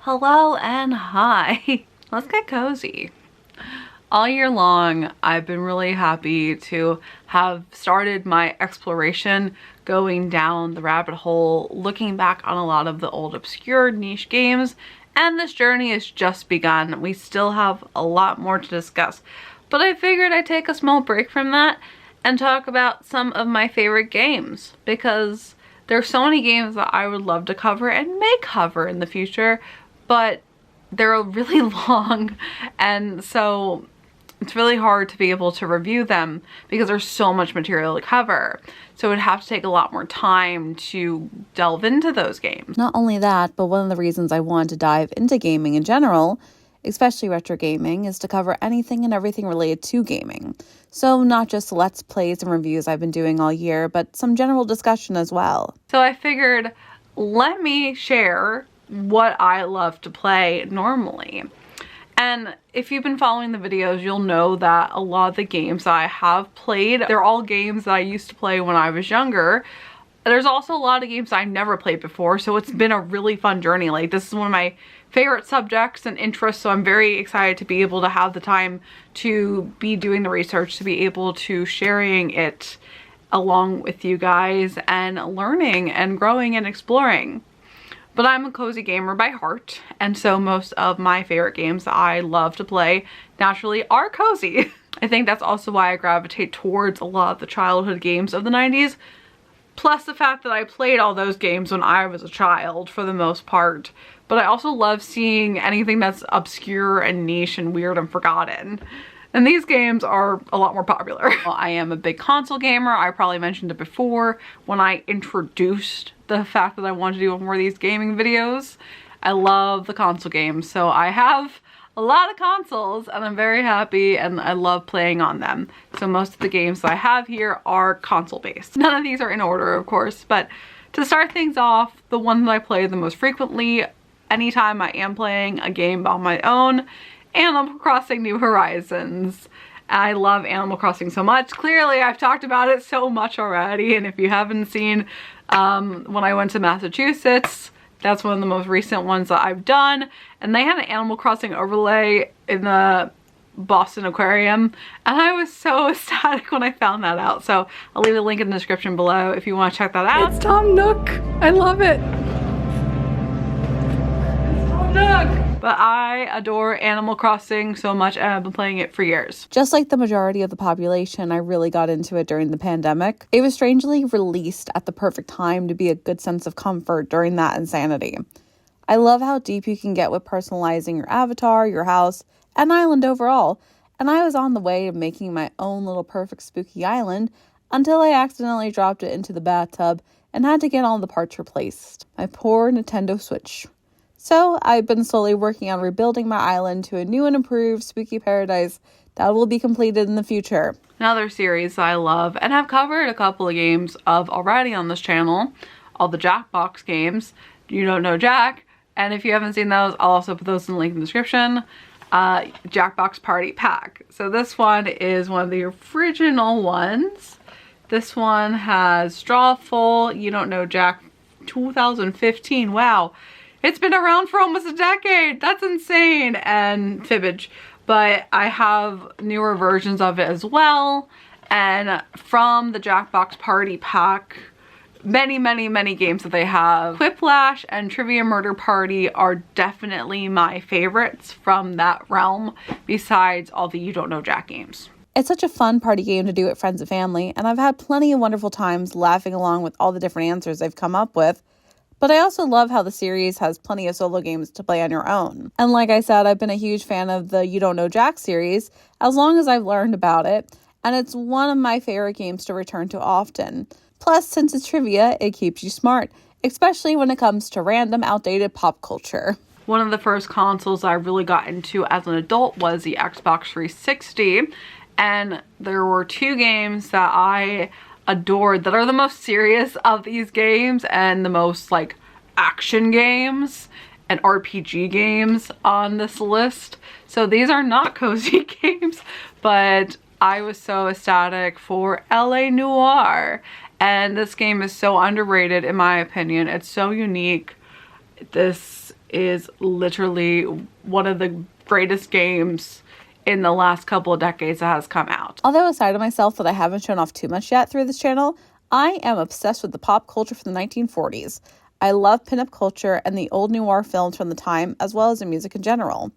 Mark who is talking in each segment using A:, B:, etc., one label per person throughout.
A: Hello and hi. Let's get cozy. All year long, I've been really happy to have started my exploration going down the rabbit hole, looking back on a lot of the old obscure niche games, and this journey has just begun. We still have a lot more to discuss, but I figured I'd take a small break from that and talk about some of my favorite games, because there's so many games that I would love to cover and may cover in the future, but they're really long, and so it's really hard to be able to review them because there's so much material to cover. So it would have to take a lot more time to delve into those games.
B: Not only that, but one of the reasons I wanted to dive into gaming in general, especially retro gaming, is to cover anything and everything related to gaming. So not just let's plays and reviews I've been doing all year, but some general discussion as well.
A: So I figured, let me share what I love to play normally. And if you've been following the videos, you'll know that a lot of the games that I have played, they're all games that I used to play when I was younger. There's also a lot of games I've never played before, so it's been a really fun journey. Like, this is one of my favorite subjects and interests, so I'm very excited to be able to have the time to be doing the research, to be able to sharing it along with you guys and learning and growing and exploring. But I'm a cozy gamer by heart, and so most of my favorite games that I love to play naturally are cozy. I think that's also why I gravitate towards a lot of the childhood games of the 90s, plus the fact that I played all those games when I was a child for the most part. But I also love seeing anything that's obscure and niche and weird and forgotten. And these games are a lot more popular. Well, I am a big console gamer. I probably mentioned it before when I introduced the fact that I wanted to do more of these gaming videos. I love the console games, so I have a lot of consoles and I'm very happy and I love playing on them. So most of the games that I have here are console based. None of these are in order, of course, but to start things off, the one that I play the most frequently anytime I am playing a game on my own, Animal Crossing New Horizons. I love Animal Crossing so much. Clearly, I've talked about it so much already, and if you haven't seen when I went to Massachusetts, that's one of the most recent ones that I've done, and they had an Animal Crossing overlay in the Boston Aquarium, and I was so ecstatic when I found that out. So I'll leave a link in the description below if you want to check that out.
B: It's Tom Nook! I love it!
A: It's Tom Nook! But I adore Animal Crossing so much and I've been playing it for years.
B: Just like the majority of the population, I really got into it during the pandemic. It was strangely released at the perfect time to be a good sense of comfort during that insanity. I love how deep you can get with personalizing your avatar, your house, and island overall. And I was on the way to making my own little perfect spooky island until I accidentally dropped it into the bathtub and had to get all the parts replaced. My poor Nintendo Switch. So I've been slowly working on rebuilding my island to a new and improved spooky paradise that will be completed in the future.
A: Another series I love and have covered a couple of games of already on this channel, all the Jackbox games, You Don't Know Jack, and if you haven't seen those, I'll also put those in the link in the description. Jackbox Party Pack. So this one is one of the original ones. This one has Strawful, You Don't Know Jack 2015, wow. It's been around for almost a decade. That's insane. And Fibbage. But I have newer versions of it as well. And from the Jackbox Party Pack, many games that they have. Quiplash and Trivia Murder Party are definitely my favorites from that realm, besides all the You Don't Know Jack games.
B: It's such a fun party game to do with friends and family, and I've had plenty of wonderful times laughing along with all the different answers they've come up with. But I also love how the series has plenty of solo games to play on your own. And like I said, I've been a huge fan of the You Don't Know Jack series as long as I've learned about it, and it's one of my favorite games to return to often. Plus, since it's trivia, it keeps you smart, especially when it comes to random, outdated pop culture.
A: One of the first consoles I really got into as an adult was the Xbox 360, and there were two games that I adored that are the most serious of these games and the most like action games and RPG games on this list. So these are not cozy games, but I was so ecstatic for LA Noire, and this game is so underrated in my opinion. It's so unique. This is literally one of the greatest games in the last couple of decades that has come out.
B: Although aside of myself that I haven't shown off too much yet through this channel, I am obsessed with the pop culture from the 1940s. I love pinup culture and the old noir films from the time, as well as the music in general.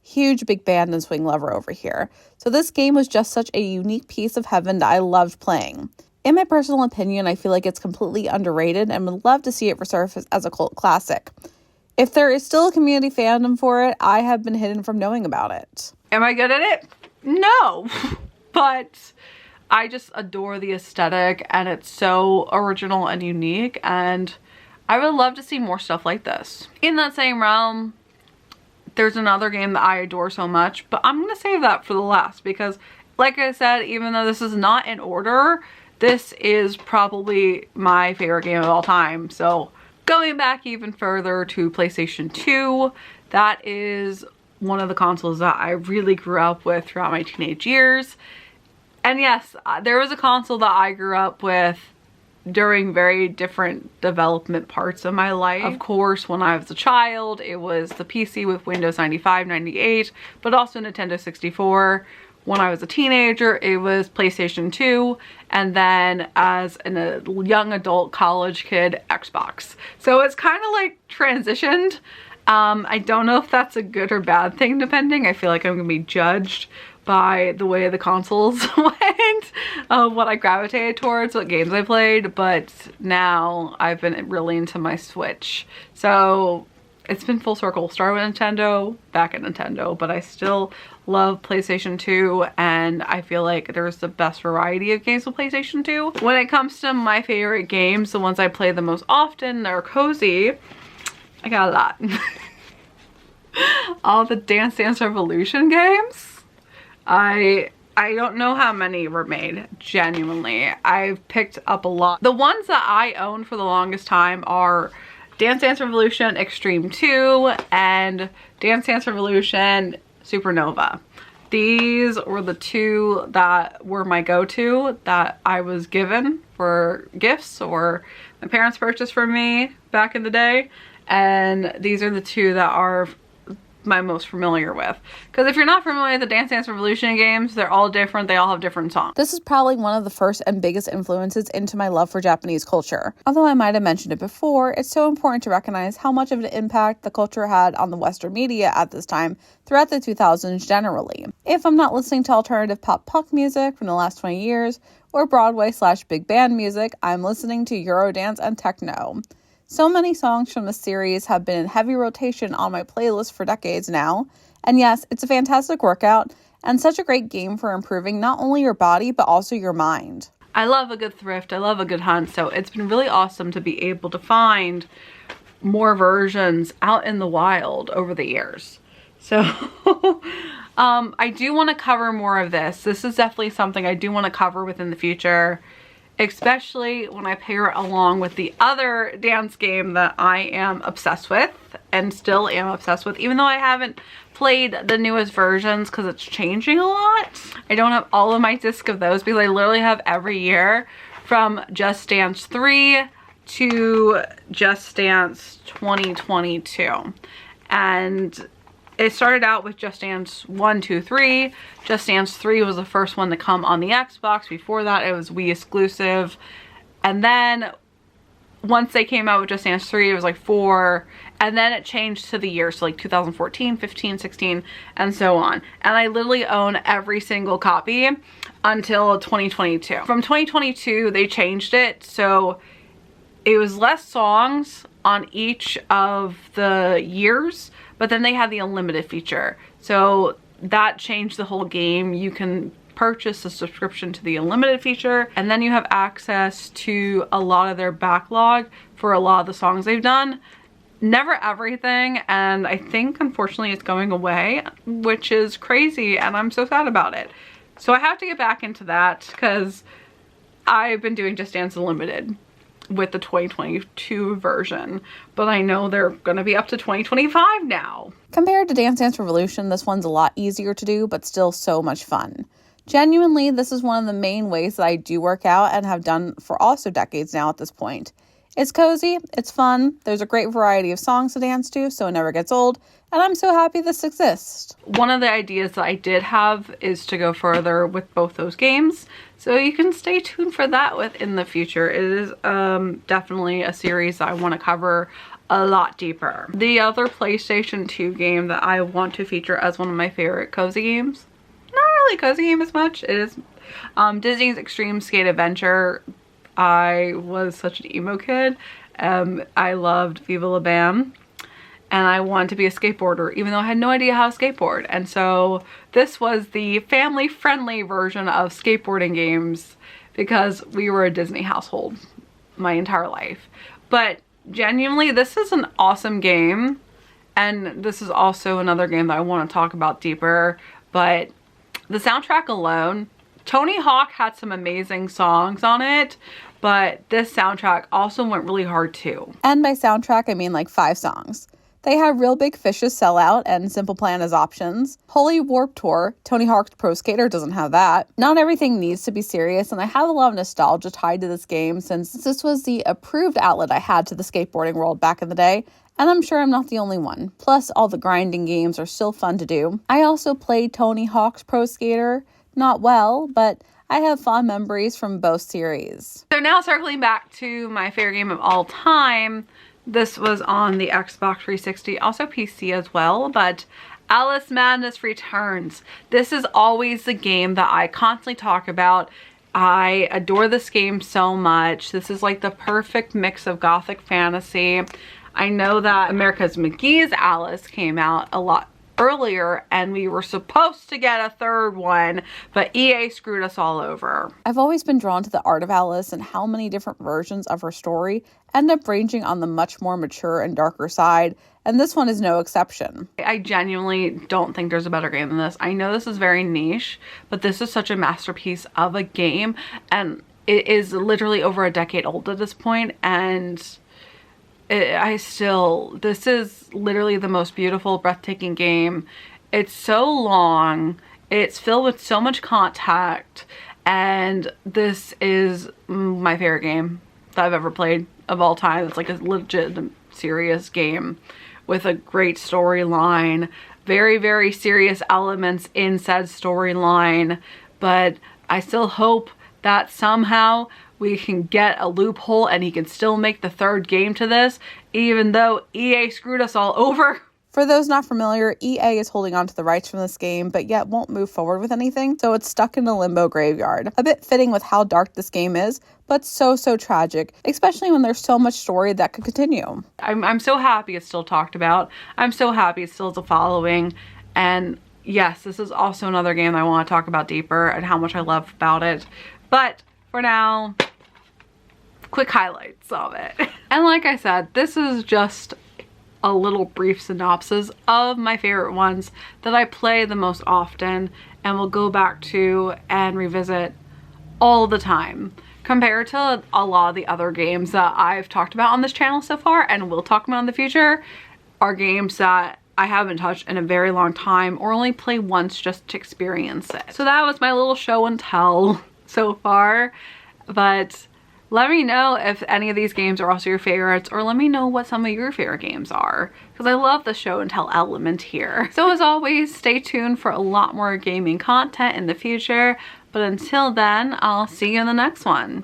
B: Huge big band and swing lover over here. So this game was just such a unique piece of heaven that I loved playing. In my personal opinion, I feel like it's completely underrated and would love to see it resurface as a cult classic. If there is still a community fandom for it, I have been hidden from knowing about it.
A: Am I good at it? No, but I just adore the aesthetic and it's so original and unique, and I would love to see more stuff like this. In that same realm, there's another game that I adore so much, but I'm gonna save that for the last because, like I said, even though this is not in order, this is probably my favorite game of all time. So going back even further to PlayStation 2, that is one of the consoles that I really grew up with throughout my teenage years. And yes, there was a console that I grew up with during very different development parts of my life. Of course, when I was a child, it was the PC with Windows 95, 98, but also Nintendo 64. When I was a teenager, it was PlayStation 2, and then as a young adult college kid, Xbox. So it's kind of like transitioned. I don't know if that's a good or bad thing, depending. I feel like I'm gonna be judged by the way the consoles went, what I gravitated towards, what games I played, but now I've been really into my Switch. So it's been full circle. Started with Nintendo, back at Nintendo, but I still love PlayStation 2, and I feel like there's the best variety of games with PlayStation 2. When it comes to my favorite games, the ones I play the most often, they're cozy. I got a lot. All the Dance Dance Revolution games. I don't know how many were made, genuinely. I've picked up a lot. The ones that I own for the longest time are Dance Dance Revolution Extreme 2 and Dance Dance Revolution Supernova. These were the two that were my go-to that I was given for gifts or my parents purchased for me back in the day. And these are the two that are my most familiar with. Because if you're not familiar with the Dance Dance Revolution games, they're all different. They all have different songs.
B: This is probably one of the first and biggest influences into my love for Japanese culture. Although I might have mentioned it before, it's so important to recognize how much of an impact the culture had on the Western media at this time throughout the 2000s generally. If I'm not listening to alternative pop punk music from the last 20 years or Broadway/big band music, I'm listening to Eurodance and techno. So many songs from the series have been in heavy rotation on my playlist for decades now. And yes, it's a fantastic workout and such a great game for improving not only your body, but also your mind.
A: I love a good thrift. I love a good hunt. So it's been really awesome to be able to find more versions out in the wild over the years. So I do want to cover more of this. This is definitely something I do want to cover within the future, especially when I pair it along with the other dance game that I am obsessed with and still am obsessed with, even though I haven't played the newest versions because it's changing a lot. I don't have all of my disc of those because I literally have every year from Just Dance 3 to Just Dance 2022. And it started out with Just Dance 1, 2, 3. Just Dance 3 was the first one to come on the Xbox. Before that, it was Wii exclusive. And then once they came out with Just Dance 3, it was like 4. And then it changed to the year. So like 2014, 15, 16, and so on. And I literally own every single copy until 2022. From 2022, they changed it. So it was less songs on each of the years, but then they had the unlimited feature. So that changed the whole game. You can purchase a subscription to the unlimited feature, and then you have access to a lot of their backlog for a lot of the songs they've done. Never everything, and I think unfortunately it's going away, which is crazy, and I'm so sad about it. So I have to get back into that because I've been doing Just Dance Unlimited with the 2022 version, but I know they're gonna be up to 2025 now.
B: Compared to Dance Dance Revolution, this one's a lot easier to do, but still so much fun. Genuinely, this is one of the main ways that I do work out and have done for also decades now at this point. It's cozy, it's fun, there's a great variety of songs to dance to, so it never gets old, and I'm so happy this exists.
A: One of the ideas that I did have is to go further with both those games, so you can stay tuned for that in the future. It is definitely a series that I want to cover a lot deeper. The other PlayStation 2 game that I want to feature as one of my favorite cozy games, not really cozy game as much, it is Disney's Extreme Skate Adventure. I was such an emo kid. I loved Viva La Bam, and I wanted to be a skateboarder even though I had no idea how to skateboard. And so this was the family-friendly version of skateboarding games because we were a Disney household my entire life. But genuinely, this is an awesome game, and this is also another game that I want to talk about deeper. But the soundtrack alone, Tony Hawk had some amazing songs on it, but this soundtrack also went really hard too.
B: And by soundtrack, I mean like 5 songs. They have Real Big Fish's Sell Out and Simple Plan as options. Holy Warp Tour, Tony Hawk's Pro Skater doesn't have that. Not everything needs to be serious, and I have a lot of nostalgia tied to this game since this was the approved outlet I had to the skateboarding world back in the day, and I'm sure I'm not the only one. Plus, all the grinding games are still fun to do. I also played Tony Hawk's Pro Skater. Not well, but I have fond memories from both series.
A: So now circling back to my favorite game of all time, this was on the Xbox 360, also PC as well, but Alice Madness Returns. This is always the game that I constantly talk about. I adore this game so much. This is like the perfect mix of gothic fantasy. I know that America's McGee's Alice came out a lot earlier and we were supposed to get a third one, but EA screwed us all over.
B: I've always been drawn to the art of Alice and how many different versions of her story end up ranging on the much more mature and darker side, and this one is no exception.
A: I genuinely don't think there's a better game than this. I know this is very niche, but this is such a masterpiece of a game, and it is literally over a decade old at this point, and this is literally the most beautiful, breathtaking game. It's so long, it's filled with so much contact, and this is my favorite game that I've ever played of all time. It's like a legit, serious game with a great storyline, very, very serious elements in said storyline, but I still hope that somehow we can get a loophole and he can still make the third game to this, even though EA screwed us all over.
B: For those not familiar, EA is holding on to the rights from this game, but yet won't move forward with anything, so it's stuck in a limbo graveyard. A bit fitting with how dark this game is, but so tragic, especially when there's so much story that could continue.
A: I'm so happy it's still talked about. I'm so happy it still has a following, and yes, this is also another game I want to talk about deeper and how much I love about it. But for now, quick highlights of it. And like I said, this is just a little brief synopsis of my favorite ones that I play the most often and will go back to and revisit all the time, compared to a lot of the other games that I've talked about on this channel so far and will talk about in the future are games that I haven't touched in a very long time or only play once just to experience it. So that was my little show and tell so far, but let me know if any of these games are also your favorites, or let me know what some of your favorite games are, because I love the show and tell element here. So as always, stay tuned for a lot more gaming content in the future, but until then, I'll see you in the next one.